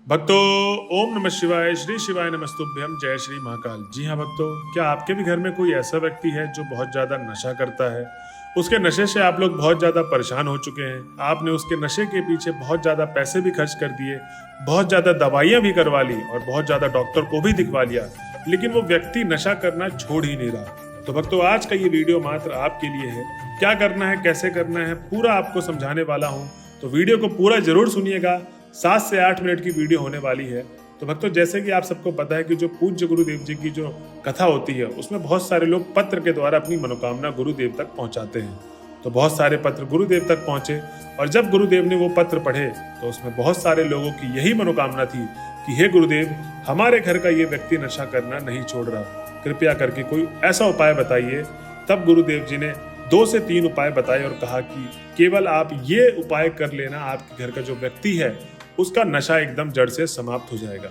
भक्तों, ओम नमः शिवाय, श्री शिवाय नमस्तुभ्यम, जय श्री महाकाल। जी हाँ भक्तों, क्या आपके भी घर में कोई ऐसा व्यक्ति है जो बहुत ज़्यादा नशा करता है? उसके नशे से आप लोग बहुत ज़्यादा परेशान हो चुके हैं। आपने उसके नशे के पीछे बहुत ज़्यादा पैसे भी खर्च कर दिए, बहुत ज़्यादा दवाइयाँ भी करवा ली और बहुत ज़्यादा डॉक्टर को भी दिखवा लिया, लेकिन वो व्यक्ति नशा करना छोड़ ही नहीं रहा। तो भक्तों, आज का ये वीडियो मात्र आपके लिए है। क्या करना है, कैसे करना है, पूरा आपको समझाने वाला हूँ, तो वीडियो को पूरा जरूर सुनिएगा। 7 से 8 मिनट की वीडियो होने वाली है। तो भक्तों, जैसे कि आप सबको पता है कि जो पूज्य गुरुदेव जी की जो कथा होती है उसमें बहुत सारे लोग पत्र के द्वारा अपनी मनोकामना गुरुदेव तक पहुंचाते हैं। तो बहुत सारे पत्र गुरुदेव तक पहुंचे और जब गुरुदेव ने वो पत्र पढ़े तो उसमें बहुत सारे लोगों की यही मनोकामना थी कि हे गुरुदेव, हमारे घर का ये व्यक्ति नशा करना नहीं छोड़ रहा, कृपया करके कोई ऐसा उपाय बताइए। तब गुरुदेव जी ने 2 से 3 उपाय बताए और कहा कि केवल आप ये उपाय कर लेना, आपके घर का जो व्यक्ति है उसका नशा एकदम जड़ से समाप्त हो जाएगा।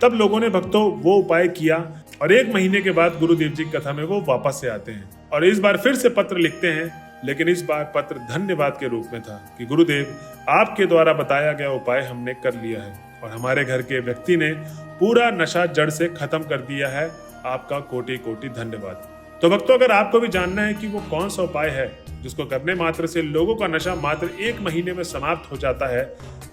तब लोगों ने भक्तों वो उपाय किया और 1 महीने के बाद गुरुदेव जी की कथा में वो वापस से आते हैं और इस बार फिर से पत्र लिखते हैं, लेकिन इस बार पत्र धन्यवाद के रूप में था कि गुरुदेव, आपके द्वारा बताया गया उपाय हमने कर लिया है और हमारे घर के व्यक्ति ने पूरा नशा जड़ से खत्म कर दिया है। आपका कोटि कोटि धन्यवाद। तो भक्तों, अगर आपको भी जानना है कि वो कौन सा उपाय है जिसको करने मात्र से लोगों का नशा मात्र 1 महीने में समाप्त हो जाता है,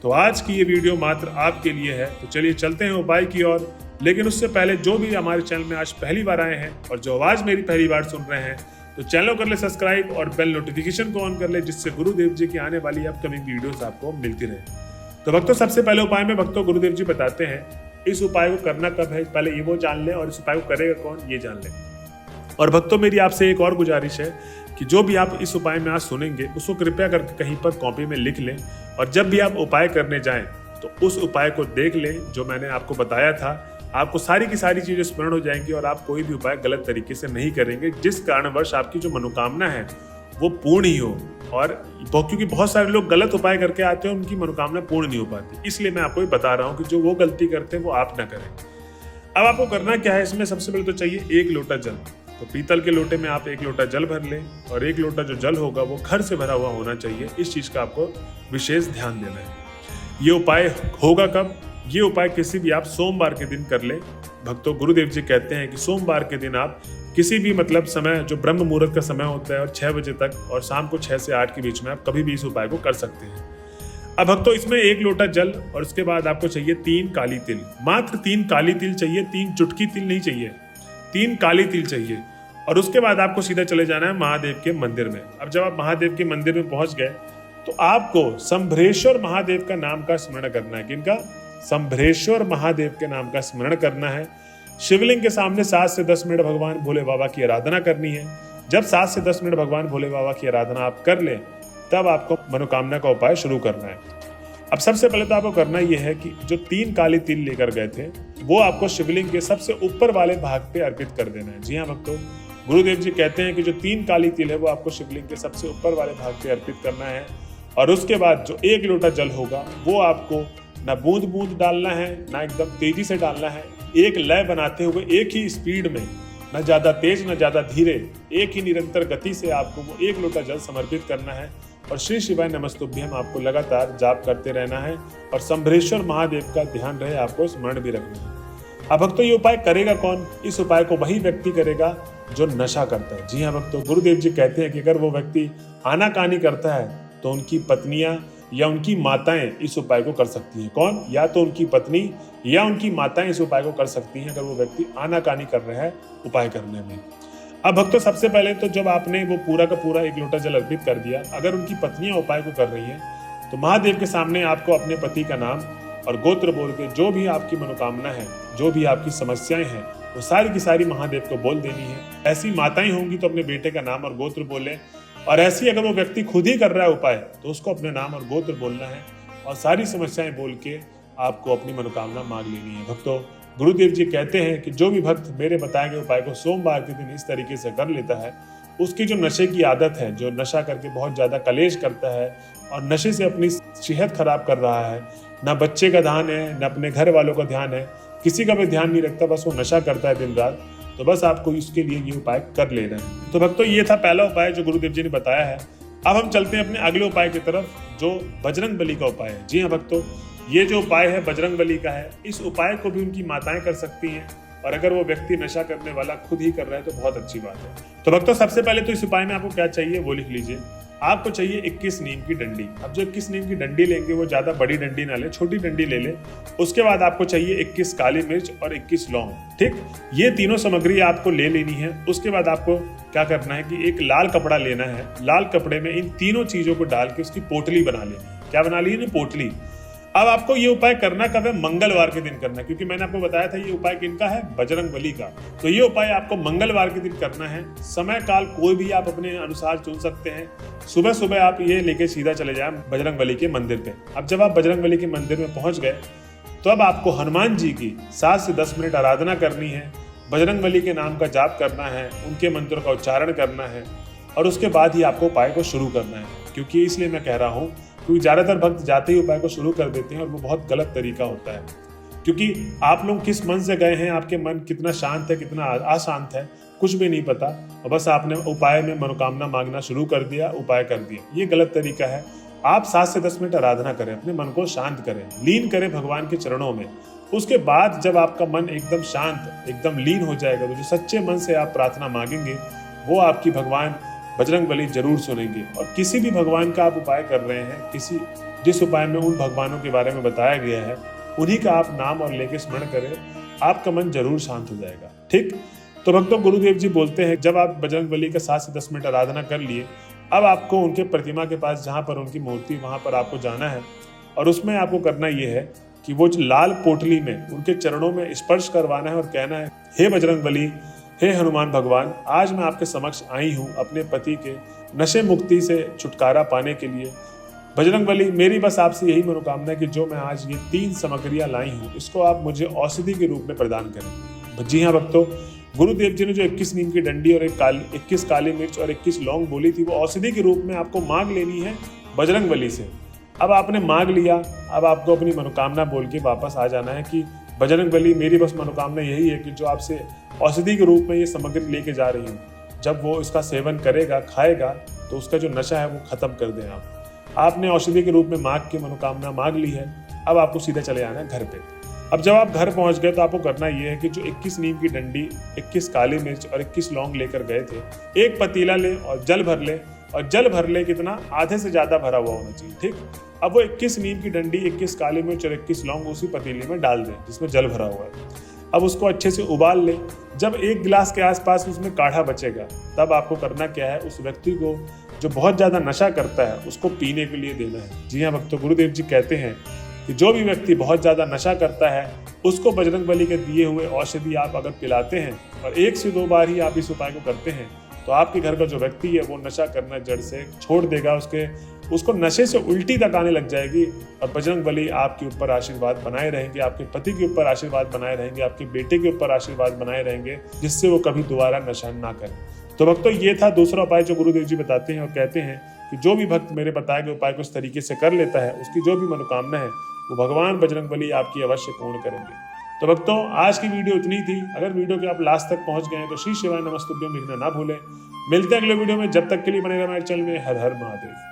तो आज की ये वीडियो मात्र आपके लिए है। तो चलिए चलते हैं उपाय की ओर। लेकिन उससे पहले जो भी हमारे चैनल में आज पहली बार आए हैं और जो आवाज मेरी पहली बार सुन रहे हैं, तो चैनल को कर ले सब्सक्राइब और बेल नोटिफिकेशन को ऑन कर ले, जिससे गुरुदेव जी की आने वाली अपकमिंग वीडियोस आपको मिलती रहे। तो भक्तों, सबसे पहले उपाय में भक्तों गुरुदेव जी बताते हैं इस उपाय को करना कब है, पहले ये वो जान ले और इस उपाय को करेगा कौन ये जान ले। और भक्तों, मेरी आपसे एक और गुजारिश है कि जो भी आप इस उपाय में आज सुनेंगे उसको कृपया करके कहीं पर कॉपी में लिख लें और जब भी आप उपाय करने जाएं तो उस उपाय को देख लें जो मैंने आपको बताया था। आपको सारी की सारी चीजें स्मरण हो जाएंगी और आप कोई भी उपाय गलत तरीके से नहीं करेंगे, जिस कारणवश आपकी जो मनोकामना है वो पूर्ण ही हो। और क्योंकि बहुत सारे लोग गलत उपाय करके आते हैं, उनकी मनोकामना पूर्ण नहीं हो पाती, इसलिए मैं आपको बता रहा हूँ कि जो वो गलती करते हैं वो आप ना करें। अब आपको करना क्या है, इसमें सबसे पहले तो चाहिए 1 लोटा जल। तो पीतल के लोटे में आप 1 लोटा जल भर लें और 1 लोटा जो जल होगा वो घर से भरा हुआ होना चाहिए। इस चीज का आपको विशेष ध्यान देना है। ये उपाय होगा कब? ये उपाय किसी भी आप सोमवार के दिन कर ले। भक्तों, गुरुदेव जी कहते हैं कि सोमवार के दिन आप किसी भी समय, जो ब्रह्म मुहूर्त का समय होता है और 6 बजे तक और शाम को 6 से 8 के बीच में आप कभी भी इस उपाय को कर सकते हैं। अब भक्तों, इसमें 1 लोटा जल और उसके बाद आपको चाहिए 3 काली तिल। मात्र 3 काली तिल चाहिए, 3 चुटकी तिल नहीं चाहिए, 3 काली तिल चाहिए। और उसके बाद आपको सीधा चले जाना है महादेव के मंदिर में। अब जब आप महादेव के मंदिर में पहुंच गए तो आपको संभ्रेश्वर महादेव का नाम का स्मरण करना है। किनका? संभ्रेश्वर महादेव के नाम का स्मरण करना है। शिवलिंग के सामने 7 से 10 मिनट भगवान भोले बाबा की आराधना करनी है। जब 7 से 10 मिनट भगवान भोले बाबा की आराधना आप कर लें, तब आपको मनोकामना का उपाय शुरू करना है। अब सबसे पहले तो आपको करना यह है कि जो 3 काली तिल लेकर गए थे वो आपको शिवलिंग के सबसे ऊपर वाले भाग पे अर्पित कर देना है। जी हाँ भक्तों, गुरुदेव जी कहते हैं कि जो 3 काली तिल है वो आपको शिवलिंग के सबसे ऊपर वाले भाग पे अर्पित करना है। और उसके बाद जो 1 लोटा जल होगा वो आपको ना बूंद बूंद डालना है, ना एकदम तेजी से डालना है। एक लय बनाते हुए, एक ही स्पीड में, न ज्यादा तेज न ज्यादा धीरे, एक ही निरंतर गति से आपको वो 1 लोटा जल समर्पित करना है और श्री शिवाय नमस्तुभ्यम आपको लगातार जाप करते रहना है और संभ्रेश्वर महादेव का ध्यान रहे, आपको स्मरण भी रखना है। अब भक्तों, ये उपाय करेगा कौन? इस उपाय को वही व्यक्ति करेगा जो नशा करता है। जी हाँ भक्तों, गुरुदेव जी कहते हैं कि अगर वो व्यक्ति आनाकानी करता है तो उनकी पत्नियां या उनकी माताएं इस उपाय को कर सकती हैं। कौन? या तो उनकी पत्नी या उनकी माताएं इस उपाय को कर सकती हैं अगर वो व्यक्ति आनाकानी कर रहा है उपाय करने में। अब भक्तों, सबसे पहले तो जब आपने वो पूरा का पूरा 1 लोटा जल अर्पित कर दिया, अगर उनकी पत्नियां उपाय को कर रही हैं तो महादेव के सामने आपको अपने पति का नाम और गोत्र बोल के जो भी आपकी मनोकामना है, जो भी आपकी समस्याएं हैं, वो सारी की सारी महादेव को बोल देनी है। ऐसी माताएं होंगी तो अपने बेटे का नाम और गोत्र बोलें, और ऐसी अगर वो व्यक्ति खुद ही कर रहा है उपाय तो उसको अपने नाम और गोत्र बोलना है और सारी समस्याएं बोल के आपको अपनी मनोकामना मांग लेनी है। भक्तों, गुरुदेव जी कहते हैं कि जो भी भक्त मेरे बताए गए उपाय को सोमवार के दिन इस तरीके से कर लेता है, उसकी जो नशे की आदत है, जो नशा करके बहुत ज्यादा कलेश करता है और नशे से अपनी सेहत खराब कर रहा है, ना बच्चे का ध्यान है, ना अपने घर वालों का ध्यान है, किसी का भी ध्यान नहीं रखता, बस वो नशा करता है दिन रात, तो बस आपको इसके लिए ये उपाय कर लेना है। तो भक्तों, ये था पहला उपाय जो गुरुदेव जी ने बताया है अब हम चलते हैं अपने अगले उपाय की तरफ, जो बजरंग बली का उपाय है। जी हाँ भक्तों, ये जो उपाय है बजरंग बली का है। इस उपाय को भी उनकी माताएं कर सकती हैं, और अगर वो व्यक्ति नशा करने वाला खुद ही कर रहा है तो बहुत अच्छी बात है। तो भक्तों, सबसे पहले तो इस उपाय में आपको क्या चाहिए वो लिख लीजिए। आपको चाहिए 21 नीम की डंडी। अब जो 21 नीम की डंडी लेंगे वो ज्यादा बड़ी डंडी ना ले, छोटी डंडी ले ले। उसके बाद आपको चाहिए 21 काली मिर्च और 21 लौंग। ठीक, ये तीनों सामग्री आपको ले लेनी है। उसके बाद आपको क्या करना है कि एक लाल कपड़ा लेना है। लाल कपड़े में इन तीनों चीजों को डाल के उसकी पोटली बना लेनी है। क्या बना ली है? पोटली। अब आपको ये उपाय करना कब है? मंगलवार के दिन करना है, क्योंकि मैंने आपको बताया था ये उपाय किनका है? बजरंग बली का। तो ये उपाय आपको मंगलवार के दिन करना है। समय काल कोई भी आप अपने अनुसार चुन सकते हैं। सुबह सुबह आप ये लेके सीधा चले जाए बजरंग बली के मंदिर पे। अब जब आप बजरंग बली के मंदिर में पहुंच गए तो अब आपको हनुमान जी की 7 से 10 मिनट आराधना करनी है। बजरंग बली के नाम का जाप करना है, उनके मंत्रों का उच्चारण करना है, और उसके बाद ही आपको उपाय को शुरू करना है। क्योंकि इसलिए मैं कह रहा हूँ क्योंकि ज्यादातर भक्त जाते ही उपाय को शुरू कर देते हैं, और वो बहुत गलत तरीका होता है। क्योंकि आप लोग किस मन से गए हैं, आपके मन कितना शांत है, कितना अशांत है, कुछ भी नहीं पता, और बस आपने उपाय में मनोकामना मांगना शुरू कर दिया, उपाय कर दिया। ये गलत तरीका है। आप 7 से 10 मिनट आराधना करें, अपने मन को शांत करें, लीन करें भगवान के चरणों में। उसके बाद जब आपका मन एकदम शांत, एकदम लीन हो जाएगा, तो जो सच्चे मन से आप प्रार्थना मांगेंगे वो आपकी भगवान बजरंग बली जरूर सुनेंगे। और किसी भी भगवान का आप उपाय कर रहे हैं, जिस उपाय में उन भगवानों के बारे में बताया गया है, उन्हीं का आप नाम और लेके स्मरण करें, आपका मन जरूर शांत हो जाएगा। ठीक, तो भक्तों, गुरुदेव जी बोलते हैं जब आप बजरंग बली का 7 से 10 मिनट आराधना कर लिए, अब आपको उनके प्रतिमा के पास, जहां पर उनकी मूर्ति, वहां पर आपको जाना है। और उसमें आपको करना यह है कि वो जो लाल पोटली में उनके चरणों में स्पर्श करवाना है और कहना है, हे बजरंग बली, हे हनुमान भगवान, आज मैं आपके समक्ष आई हूँ अपने पति के नशे मुक्ति से छुटकारा पाने के लिए। बजरंग बली, मेरी बस आपसे यही मनोकामना है कि जो मैं आज ये 3 सामग्रियां लाई हूँ, इसको आप मुझे औषधि के रूप में प्रदान करें। जी हाँ भक्तों, गुरुदेव जी ने जो 21 नीम की डंडी और 21 काली मिर्च और 21 लौंग बोली थी, वो औषधि के रूप में आपको मांग लेनी है बजरंग बली से। अब आपने मांग लिया, अब आपको अपनी मनोकामना बोल के वापस आ जाना है कि बजरंग बली, मेरी बस मनोकामना यही है कि जो आपसे औषधि के रूप में ये सामग्री लेके जा रही हूँ, जब वो इसका सेवन करेगा, खाएगा, तो उसका जो नशा है वो खत्म कर दें आप। आपने औषधि के रूप में मांग के मनोकामना मांग ली है। अब आपको सीधे चले आना है घर पे। अब जब आप घर पहुंच गए तो आपको करना ये है कि जो 21 नीम की डंडी, 21 काली मिर्च और 21 लौंग लेकर गए थे, एक पतीला ले और जल भर ले। और जल भर ले कितना? आधे से ज्यादा भरा हुआ होना चाहिए। ठीक, अब वो 21 नीम की डंडी, 21 काली मिर्च और 21 लौंग उसी पतीले में डाल दें जिसमें जल भरा हुआ है। अब उसको अच्छे से उबाल ले। जब 1 गिलास के आसपास उसमें काढ़ा बचेगा, तब आपको करना क्या है, उस व्यक्ति को जो बहुत ज्यादा नशा करता है उसको पीने के लिए देना है। जी हाँ भक्तों, गुरुदेव जी कहते हैं कि जो भी व्यक्ति बहुत ज्यादा नशा करता है, उसको बजरंग बली के दिए हुए औषधि आप अगर पिलाते हैं और 1 से 2 बार ही आप इस उपाय को करते हैं, तो आपके घर का जो व्यक्ति है वो नशा करना जड़ से छोड़ देगा। उसको नशे से उल्टी तक आने लग जाएगी, और बजरंग बली आपके ऊपर आशीर्वाद बनाए रहेंगे, आपके पति के ऊपर आशीर्वाद बनाए रहेंगे, आपके बेटे के ऊपर आशीर्वाद बनाए रहेंगे, जिससे वो कभी दोबारा नशा ना करें। तो भक्तों, ये था दूसरा उपाय जो गुरुदेव जी बताते हैं, और कहते हैं कि जो भी भक्त मेरे बताए गए उपाय को इस तरीके से कर लेता है, उसकी जो भी मनोकामना है वो भगवान बजरंग बली आपकी अवश्य पूर्ण करेंगे। तो भक्तों, आज की वीडियो इतनी थी। अगर वीडियो के आप लास्ट तक पहुंच गए हैं तो श्री शिवाय नमस्तुभ्यम लिखना ना भूलें। मिलते हैं अगले वीडियो में, जब तक के लिए बने रहे हमारे चैनल में। हर हर महादेव।